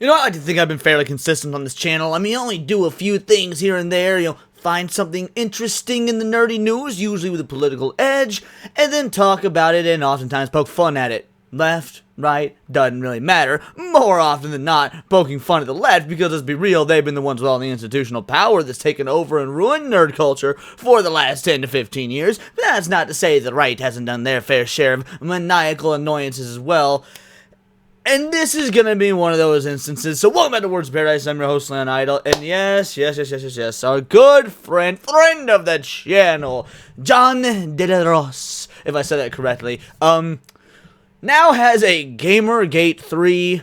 You know, I like to think I've been fairly consistent on this channel. I mean, I only do a few things here and there, find something interesting in the nerdy news, usually with a political edge, and then talk about it and oftentimes poke fun at it. Left, right, doesn't really matter. More often than not, poking fun at the left, because let's be real, they've been the ones with all the institutional power that's taken over and ruined nerd culture for the last 10 to 15 years. But that's not to say the right hasn't done their fair share of maniacal annoyances as well. And this is gonna be one of those instances. So welcome back to Words of Paradise. I'm your host, Leon Idol. And yes, our good friend of the channel, John De La Ross, if I said that correctly, now has a Gamergate 3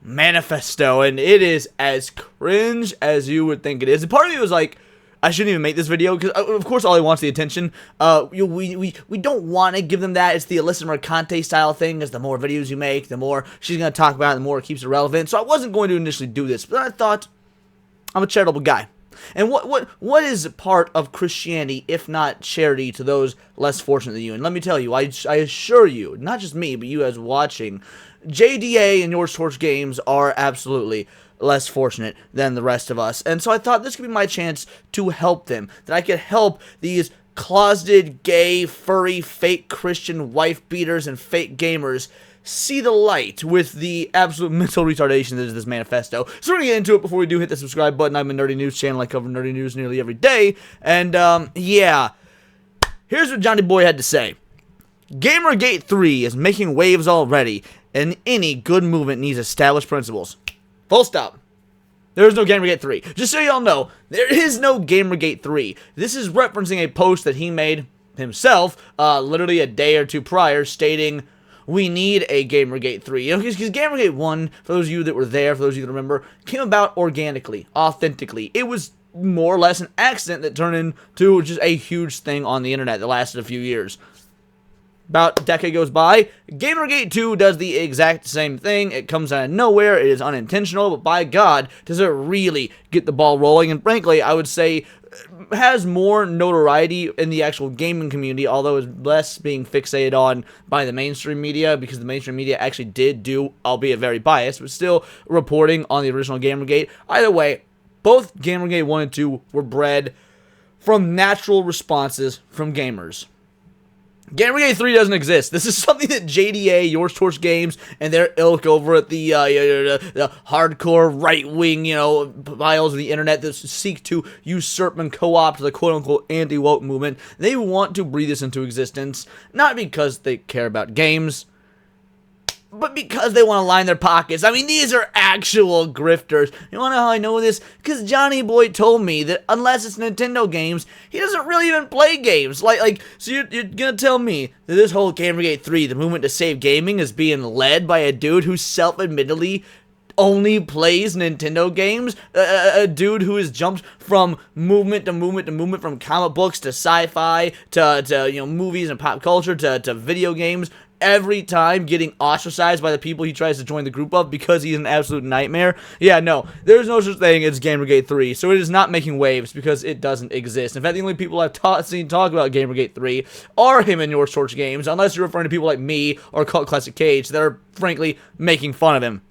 manifesto, and it is as cringe as you would think it is. And part of me was like, I shouldn't even make this video, because of course all he wants the attention. We don't want to give them that. It's the Alyssa Mercante style thing, is the more videos you make, the more she's going to talk about it, the more it keeps it relevant. So I wasn't going to initially do this, but I thought, I'm a charitable guy. And what is part of Christianity, if not charity, to those less fortunate than you? And let me tell you, I assure you, not just me, but you as watching, JDA and Yours Torch Games are absolutely less fortunate than the rest of us. And so I thought this could be my chance to help them, that I could help these closeted, gay, furry, fake Christian wife beaters and fake gamers see the light with the absolute mental retardation that is this manifesto. So we're gonna get into it. Before we do, hit the subscribe button. I'm a nerdy news channel. I cover nerdy news nearly every day. And yeah, here's what Johnny Boy had to say. Gamergate 3 is making waves already, and any good movement needs established principles. Full stop. There is no Gamergate 3. Just so y'all know, there is no Gamergate 3. This is referencing a post that he made himself, literally a day or two prior, stating, we need a Gamergate 3. Because Gamergate 1, for those of you that were there, for those of you that remember, came about organically, authentically. It was more or less an accident that turned into just a huge thing on the internet that lasted a few years. About a decade goes by, Gamergate 2 does the exact same thing. It comes out of nowhere, it is unintentional, but by God, does it really get the ball rolling, and frankly, I would say, has more notoriety in the actual gaming community, although it's less being fixated on by the mainstream media, because the mainstream media actually did do, albeit very biased, but still reporting on the original Gamergate. Either way, both Gamergate 1 and 2 were bred from natural responses from gamers. Gamergate 3 doesn't exist. This is something that JDA, Yours Torch Games, and their ilk over at the hardcore right-wing, files of the internet that seek to usurp and co-opt the quote-unquote anti-woke movement, they want to breathe this into existence, not because they care about games, but because they want to line their pockets. I mean, these are actual grifters. You want to know how I know this? Because Johnny Boy told me that unless it's Nintendo games, he doesn't really even play games. So you're gonna tell me that this whole Gamergate 3, the movement to save gaming, is being led by a dude who self-admittedly only plays Nintendo games? A dude who has jumped from movement to movement to movement, from comic books to sci-fi to movies and pop culture to video games, every time getting ostracized by the people he tries to join the group of because he's an absolute nightmare. Yeah, no, there's no such thing as Gamergate 3, so it is not making waves because it doesn't exist. In fact, the only people I've seen talk about Gamergate 3 are him and Yours Torch Games, unless you're referring to people like me or Cult Classic Cage that are, frankly, making fun of him.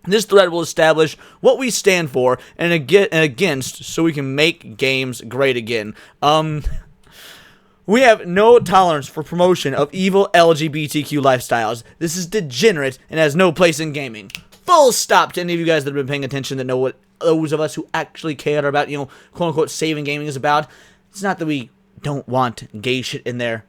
This thread will establish what we stand for and against, so we can make games great again. We have no tolerance for promotion of evil LGBTQ lifestyles. This is degenerate and has no place in gaming. Full stop to any of you guys that have been paying attention, that know what those of us who actually care about, quote-unquote saving gaming is about. It's not that we don't want gay shit in there.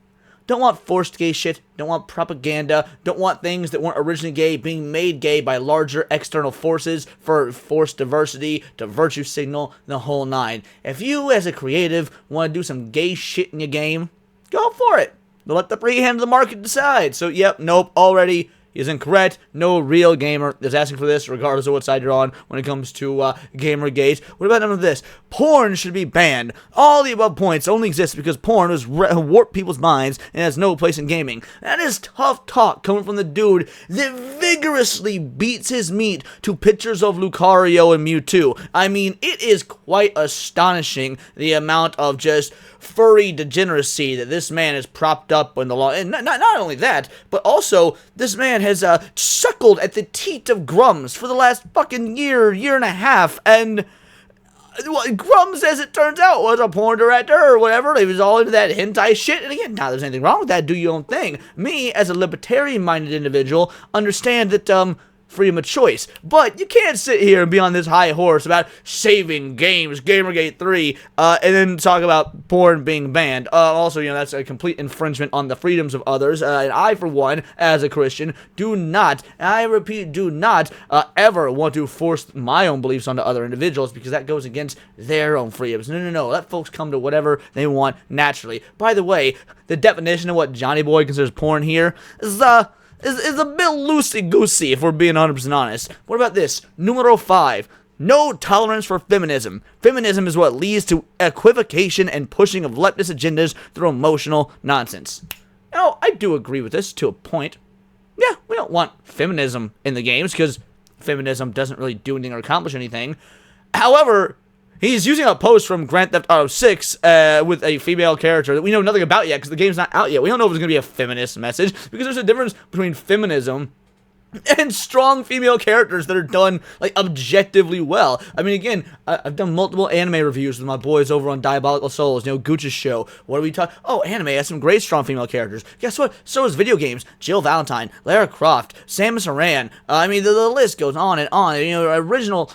Don't want forced gay shit, don't want propaganda, don't want things that weren't originally gay being made gay by larger external forces for forced diversity, to virtue signal, the whole nine. If you, as a creative, want to do some gay shit in your game, go for it. Let the free hand of the market decide. So, yep, nope, already is incorrect. No real gamer is asking for this, regardless of what side you're on when it comes to Gamergate. What about none of this? Porn should be banned. All the above points only exist because porn has warped people's minds and has no place in gaming. That is tough talk coming from the dude that vigorously beats his meat to pictures of Lucario and Mewtwo. I mean, it is quite astonishing the amount of just furry degeneracy that this man has propped up in the law. And not only that, but also this man has suckled at the teat of Grums for the last fucking year and a half, and Grums, as it turns out, was a porn director or whatever. He was all into that hentai shit. And again, now there's anything wrong with that. Do your own thing. Me, as a libertarian-minded individual, understand that, freedom of choice. But you can't sit here and be on this high horse about saving games, Gamergate 3, and then talk about porn being banned. Also, that's a complete infringement on the freedoms of others. And I, for one, as a Christian, do not, and I repeat, do not ever want to force my own beliefs onto other individuals, because that goes against their own freedoms. No. Let folks come to whatever they want naturally. By the way, the definition of what Johnny Boy considers porn here is a bit loosey-goosey, if we're being 100% honest. What about this? Numero 5. No tolerance for feminism. Feminism is what leads to equivocation and pushing of leftist agendas through emotional nonsense. Now, I do agree with this to a point. Yeah, we don't want feminism in the games, because feminism doesn't really do anything or accomplish anything. However, he's using a post from Grand Theft Auto 6 with a female character that we know nothing about yet, because the game's not out yet. We don't know if it's going to be a feminist message, because there's a difference between feminism and strong female characters that are done, like, objectively well. I mean, again, I've done multiple anime reviews with my boys over on Diabolical Souls, Gooch's show. What are we talking? Oh, anime has some great strong female characters. Guess what? So is video games. Jill Valentine, Lara Croft, Samus Aran. I mean, the list goes on and on. Original,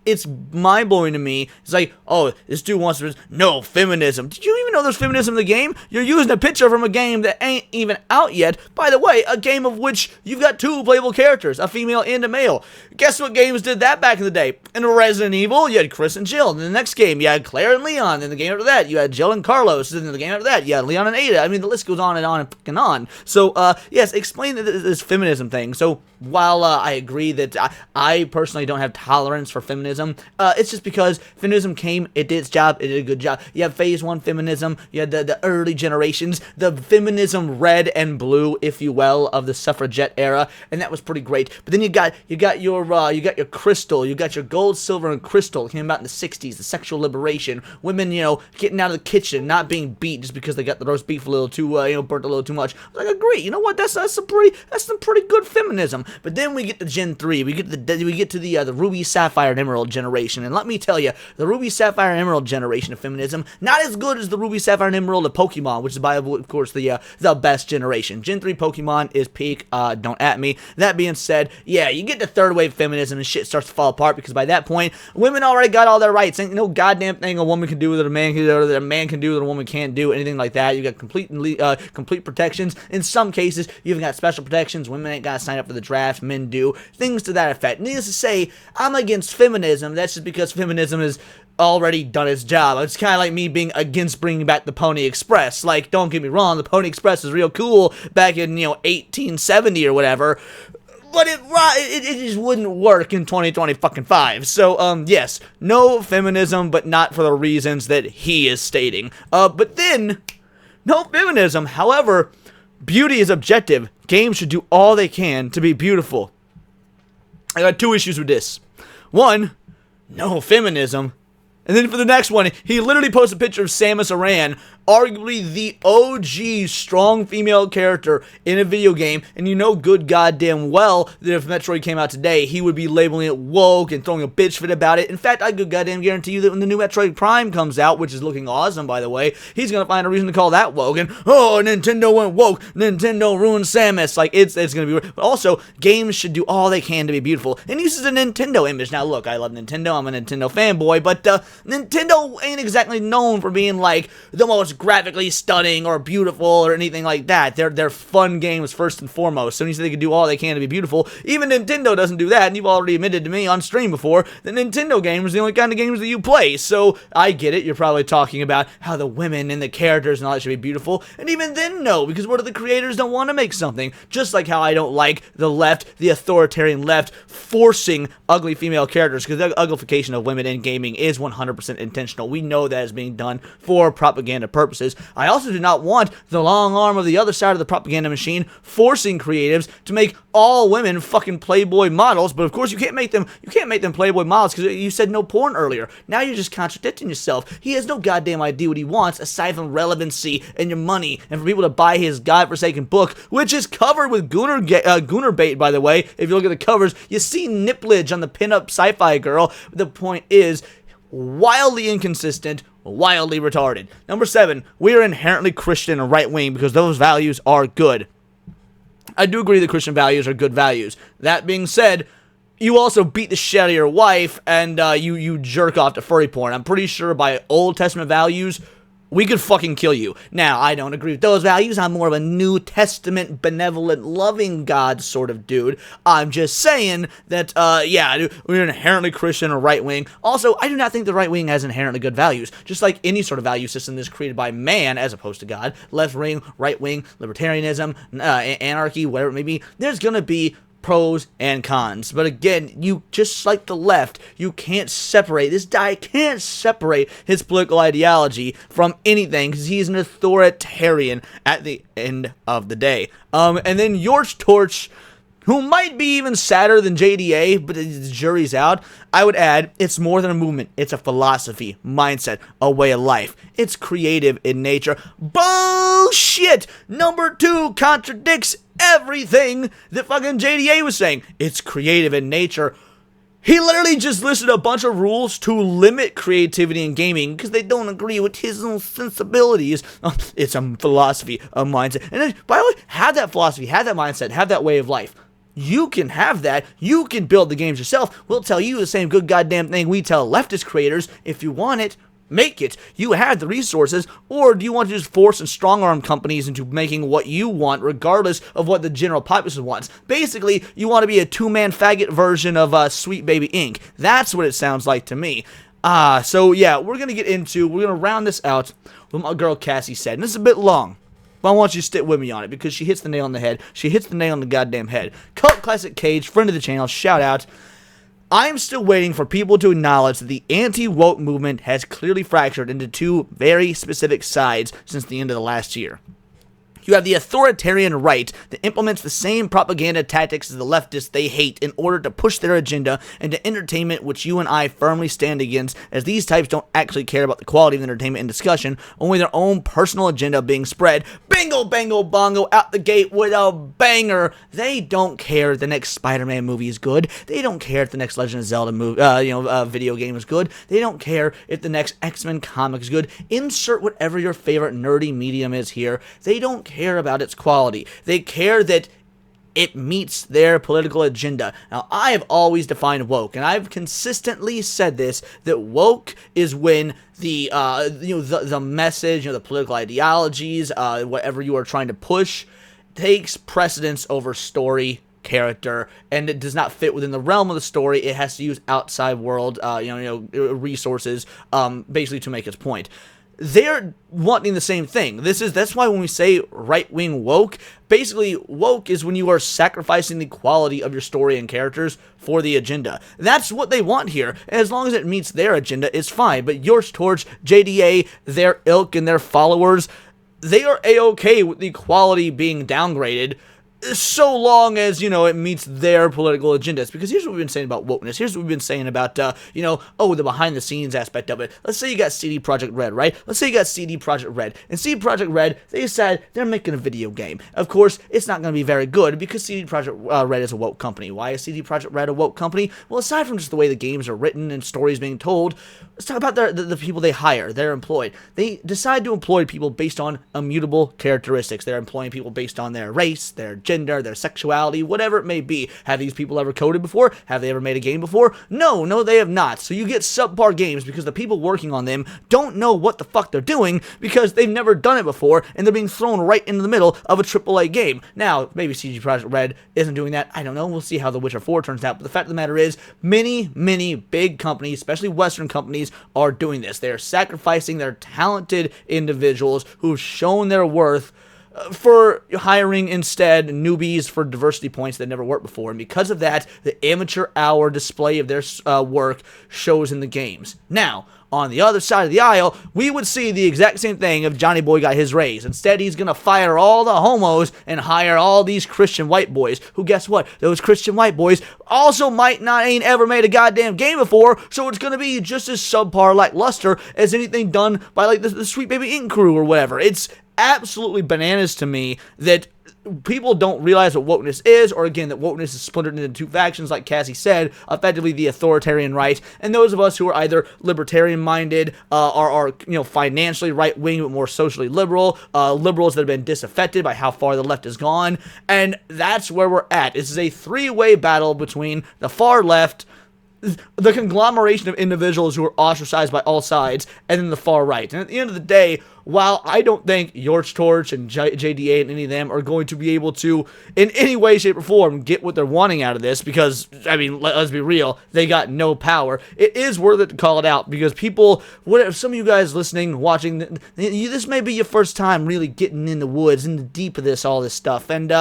it's mind-blowing to me. It's like, oh, this dude wants to... No, feminism. Did you even know there's feminism in the game? You're using a picture from a game that ain't even out yet. By the way, a game of which you've got 2 playable characters, a female and a male. Guess what games did that back in the day? In Resident Evil, you had Chris and Jill. In the next game, you had Claire and Leon. In the game after that, you had Jill and Carlos. In the game after that, you had Leon and Ada. I mean, the list goes on and on and fucking on. So, yes, explain this feminism thing. So, while I agree that I personally don't have tolerance for feminism, it's just because feminism came, it did its job, it did a good job. You have phase 1 feminism, you had the early generations, the feminism red and blue, if you will, of the suffragette era, and that was pretty great. But then you got your crystal, you got your gold, silver, and crystal. It came about in the 60s, the sexual liberation, women, getting out of the kitchen, not being beat just because they got the roast beef a little too, burnt a little too much. I was like, agree, you know what, that's some pretty good feminism. But then we get to Gen 3, we get to the Ruby, Sapphire, and Emerald generation, and let me tell you, the Ruby, Sapphire, and Emerald generation of feminism, not as good as the Ruby, Sapphire, and Emerald of Pokemon, which is by, of course, the best generation. Gen 3 Pokemon is peak, don't at me. That being said, yeah, you get to third wave feminism and shit starts to fall apart, because by that point, women already got all their rights. Ain't no goddamn thing a woman can do that a man can do, or that a man can do that a woman can't do, anything like that. You got complete protections. In some cases, you've got special protections. Women ain't got to sign up for the draft, men do. Things to that effect. Needless to say, I'm against feminism. That's just because feminism has already done its job. It's kind of like me being against bringing back the Pony Express. Like, don't get me wrong, the Pony Express is real cool back in, 1870 or whatever, but it just wouldn't work in 2025. So, yes, no feminism, but not for the reasons that he is stating. But then, no feminism. However, beauty is objective. Games should do all they can to be beautiful. I got 2 issues with this. One, no feminism. And then for the next one, he literally posted a picture of Samus Aran, arguably the OG strong female character in a video game, and you know good goddamn well that if Metroid came out today, he would be labeling it woke and throwing a bitch fit about it. In fact, I could goddamn guarantee you that when the new Metroid Prime comes out, which is looking awesome, by the way, he's gonna find a reason to call that woke, and, oh, Nintendo went woke, Nintendo ruined Samus. Like, it's gonna be weird. But also, games should do all they can to be beautiful, and he uses a Nintendo image. Now, look, I love Nintendo, I'm a Nintendo fanboy, but, Nintendo ain't exactly known for being, like, the most graphically stunning or beautiful or anything like that. They're fun games first and foremost. So when you say they can do all they can to be beautiful, even Nintendo doesn't do that, and you've already admitted to me on stream before that Nintendo games are the only kind of games that you play. So I get it, you're probably talking about how the women and the characters and all that should be beautiful, and even then no, because what if the creators don't want to make something? Just like how I don't like the left, the authoritarian left, forcing ugly female characters, because the uglification of women in gaming is 100% 100% intentional. We know that is being done for propaganda purposes. I also do not want the long arm of the other side of the propaganda machine forcing creatives to make all women fucking Playboy models, but of course you can't make them Playboy models because you said no porn earlier. Now you're just contradicting yourself. He has no goddamn idea what he wants aside from relevancy and your money and for people to buy his godforsaken book, which is covered with gooner bait, by the way. If you look at the covers, you see nipplage on the pinup sci-fi girl. The point is, wildly inconsistent, wildly retarded. Number 7, we are inherently Christian and right-wing because those values are good. I do agree that Christian values are good values. That being said, you also beat the shit out of your wife and you jerk off to furry porn. I'm pretty sure by Old Testament values, we could fucking kill you. Now, I don't agree with those values. I'm more of a New Testament, benevolent, loving God sort of dude. I'm just saying that, yeah, we're inherently Christian or right-wing. Also, I do not think the right-wing has inherently good values. Just like any sort of value system that's created by man as opposed to God, left-wing, right-wing, libertarianism, anarchy, whatever it may be, there's gonna be pros and cons. But again, you just like the left, you can't separate, this guy can't separate his political ideology from anything because he's an authoritarian at the end of the day. And then Yorch Torch, who might be even sadder than JDA, but the jury's out, I would add, it's more than a movement. It's a philosophy, mindset, a way of life. It's creative in nature. Bullshit! Number 2 contradicts everything that fucking JDA was saying. It's creative in nature. He literally just listed a bunch of rules to limit creativity in gaming because they don't agree with his own sensibilities. It's a philosophy, a mindset. And then, by the way, have that philosophy, have that mindset, have that way of life. You can have that. You can build the games yourself. We'll tell you the same good goddamn thing we tell leftist creators. If you want it, make it. You have the resources. Or do you want to just force and strong-arm companies into making what you want regardless of what the general populace wants? Basically, you want to be a two-man faggot version of Sweet Baby Inc. That's what it sounds like to me. So yeah, we're going to round this out with what my girl Cassie said. And this is a bit long, but I want you to stick with me on it because she hits the nail on the head. She hits the nail on the goddamn head. Cult Classic Cage, friend of the channel, shout out. I am still waiting for people to acknowledge that the anti-woke movement has clearly fractured into two very specific sides since the end of the last year. You have the authoritarian right that implements the same propaganda tactics as the leftists they hate in order to push their agenda into entertainment, which you and I firmly stand against, as these types don't actually care about the quality of entertainment and discussion, only their own personal agenda being spread. Bingo, bango, bongo, out the gate with a banger. They don't care if the next Spider-Man movie is good. They don't care if the next Legend of Zelda video game is good. They don't care if the next X-Men comic is good. Insert whatever your favorite nerdy medium is here. They don't care about its quality. They care that it meets their political agenda. Now, I have always defined woke, and I've consistently said this, that woke is when the message, the political ideologies, whatever you are trying to push, takes precedence over story, character, and it does not fit within the realm of the story. It has to use outside world, resources, basically to make its point. They're wanting the same thing. That's why when we say right-wing woke, basically woke is when you are sacrificing the quality of your story and characters for the agenda. That's what they want here. And as long as it meets their agenda, it's fine. But yours towards JDA, their ilk and their followers, they are a-okay with the quality being downgraded, so long as, it meets their political agendas. Because here's what we've been saying about wokeness. Here's what we've been saying about, the behind-the-scenes aspect of it. Let's say you got CD Projekt Red, right? Let's say you got CD Projekt Red. And CD Projekt Red, they decide they're making a video game. Of course, it's not going to be very good because CD Projekt Red is a woke company. Why is CD Projekt Red a woke company? Well, aside from just the way the games are written and stories being told, let's talk about the people they hire. They're employed. They decide to employ people based on immutable characteristics. They're employing people based on their race, their gender, their sexuality, whatever it may be. Have these people ever coded before? Have they ever made a game before? No, they have not. So you get subpar games because the people working on them don't know what the fuck they're doing because they've never done it before and they're being thrown right into the middle of a AAA game. Now, maybe CD Projekt Red isn't doing that. I don't know. We'll see how The Witcher 4 turns out. But the fact of the matter is, many big companies, especially Western companies, are doing this. They're sacrificing their talented individuals who've shown their worth for hiring instead newbies for diversity points that never worked before. And because of that, the amateur hour display of their work shows in the games. Now, on the other side of the aisle, we would see the exact same thing if Johnny Boy got his raise. Instead, he's gonna fire all the homos and hire all these Christian white boys, who, guess what? Those Christian white boys also might not ain't ever made a goddamn game before, so it's gonna be just as subpar lackluster as anything done by, like, the Sweet Baby Inc. crew or whatever. It's absolutely bananas to me that people don't realize what wokeness is, or again, that wokeness is splintered into two factions, like Cassie said, effectively the authoritarian right, and those of us who are either libertarian-minded, are financially right-wing but more socially liberal, liberals that have been disaffected by how far the left has gone, and that's where we're at. This is a three-way battle between the far left, the conglomeration of individuals who are ostracized by all sides, and then the far right. And at the end of the day, while I don't think Yorch Torch and JDA and any of them are going to be able to, in any way, shape, or form, get what they're wanting out of this, because, I mean, let's be real, they got no power, it is worth it to call it out, because people, some of you guys listening, watching, this may be your first time really getting in the woods, in the deep of this, all this stuff, and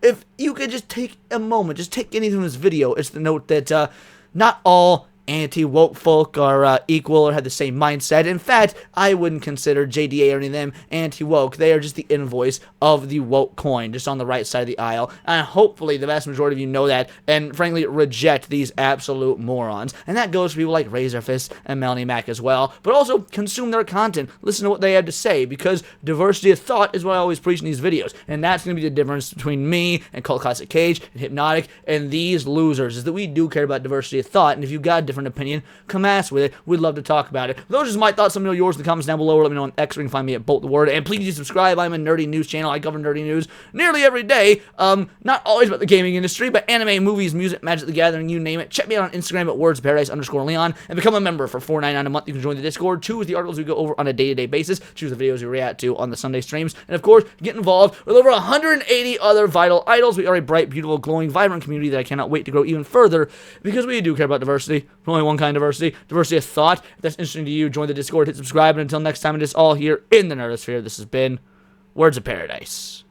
if you could just take a moment, just take anything from this video, it's the note that, not all anti-woke folk are equal or have the same mindset. In fact, I wouldn't consider JDA or any of them anti-woke. They are just the invoice of the woke coin, just on the right side of the aisle. And hopefully the vast majority of you know that, and frankly reject these absolute morons. And that goes for people like Razorfist and Melanie Mac as well. But also consume their content. Listen to what they have to say, because diversity of thought is what I always preach in these videos. And that's going to be the difference between me and Cult Classic Cage and Hypnotic and these losers, is that we do care about diversity of thought. And if you've got a different opinion, come ask with it. We'd love to talk about it. Those are just my thoughts. Let me know yours in the comments down below, or let me know on X, where you can find me at Bolt the Word. And please do subscribe. I'm a nerdy news channel. I cover nerdy news nearly every day. Not always about the gaming industry, but anime, movies, music, Magic the Gathering, you name it. Check me out on Instagram at wordsparadise_Leon and become a member for $4.99 a month. You can join the Discord. Choose the articles we go over on a day-to-day basis. Choose the videos we react to on the Sunday streams. And of course, get involved with over 180 other vital idols. We are a bright, beautiful, glowing, vibrant community that I cannot wait to grow even further, because we do care about diversity. Only one kind of diversity of thought. If that's interesting to you, join the Discord, hit subscribe, and until next time, it is all here in the Nerdosphere. This has been Words of Paradise.